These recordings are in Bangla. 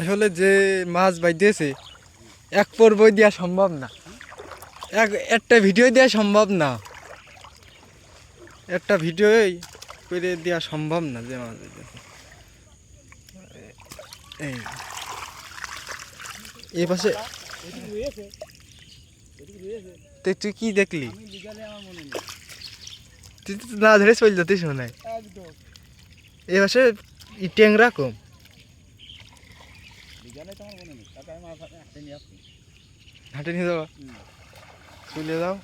আসলে যে মাছ বাইতেছে এক পর্বই দেওয়া সম্ভব না, একটা ভিডিও দেওয়া সম্ভব না, একটা ভিডিওই করে দেওয়া সম্ভব না যে মাছ বাইতেছে। এই পাশে তুই কি দেখলি? তুই তো না ধরে চল যেতে শোনায় এই পাশে ট্যাংরা কম। হাটে নিয়ে যাওয়া চলে যাও।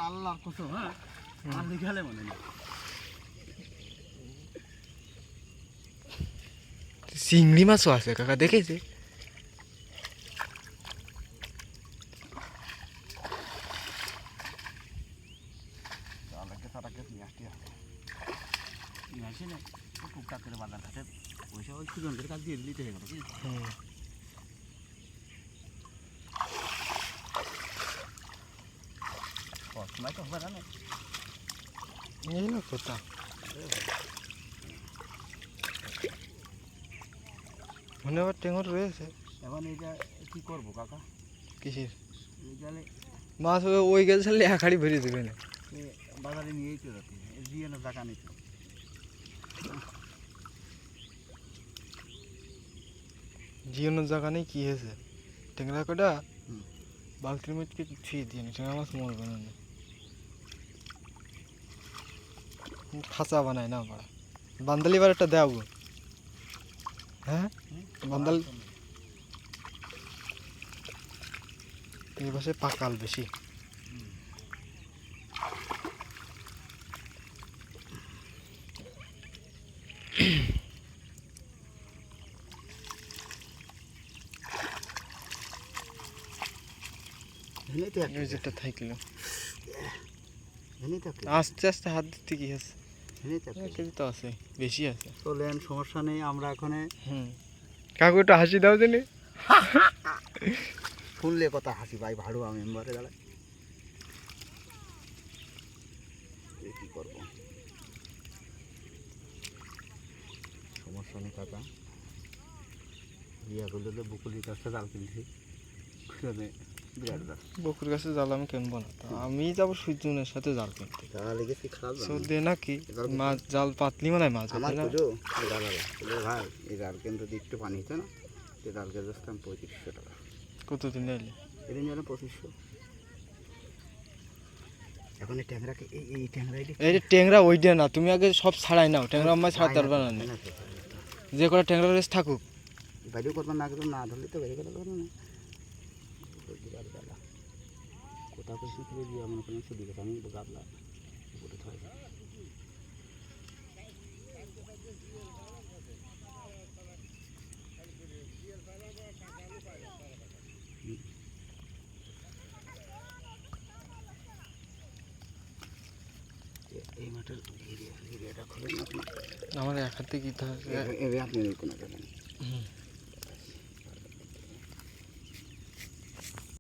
আল্লাহ কত হ্যাঁ গেলে মনে নেই। চিংড়ি মাছও আছে কাকা, দেখেছে? টুকটাক করে বাজার ঘাটে পয়সা ওই সুজনদের কাছ দিয়ে দিতে হয়ে গেল কি সময় তো হবে না এই না কোথা মনে আবার টেঙর রয়েছে। এখন এইটা কি করবো কাকা? কিসের এই জালে মাছ? ওই গেলে ছাড়লে এক হাড়ি ভরে দেবে না, বাজারে নিয়েই তো যাচ্ছে দিয়ে না টাকা নিত। জিওনোর জায়গা নেই, কি হয়েছে? টেংরা কটা বালতির মধ্যে ছুঁয়ে দিয়ে নি, টেংরা মাছ মরবে না, খাঁচা বানায় না পাড়া। বান্দালি বার একটা দেও গো। হ্যাঁ বান্দাল এই পাশে পাকাল বেশি। যেটা থাকলো আস্তে আস্তে হাত দিতে কি আছে, কেজি তো আছে, বেশি আছে। চলেন সমস্যা নেই, আমরা এখন কাকু একটু হাসি দাও দিনি। শুনলে কথা হাসি ভাই, ভাড়ু আমি মেম্বারে দাঁড়াই কি করবো, সমস্যা নেই কাকা। বিয়া করলে তো বকুলির কাছে জাল কিনছি, বিরাট জাল। বকুর কাছে জাল আমি কিনবো না, আমি যাবো সূর্যনের সাথে জাল কিনতে। লেগেছি খারাপ দে নাকি মাছ জাল পাতলি মনে হয় মাছ আমার ভাই। এই জাল কেন্দ্র দিয়ে একটু পানি হতো না, এই জাল কেন্দ্র 3500 টাকা। কতদিন এলে? এদিন যেন 2500। এখন এই ট্যাংরাকে এই ট্যাংরাইটি এই যে ট্যাংরা ওইটা না, তুমি আগে সব ছাড়াই নাও, ট্যাংরা আমার ছাড়াতে পারবে না। যে কটা ট্যাংরা রেস থাকুক বাইরেও করবেন না, একদম না ধরলে তো বাইরে করা করবে না। কোথাও কিছু করে দিয়ে আমার কোনো ছুটি কথা আমি গাবলা উপরে থাকে। এই মাঠের এরিয়াটা খোলেন আপনি, আমার এক হাতে কি আপনি কোনো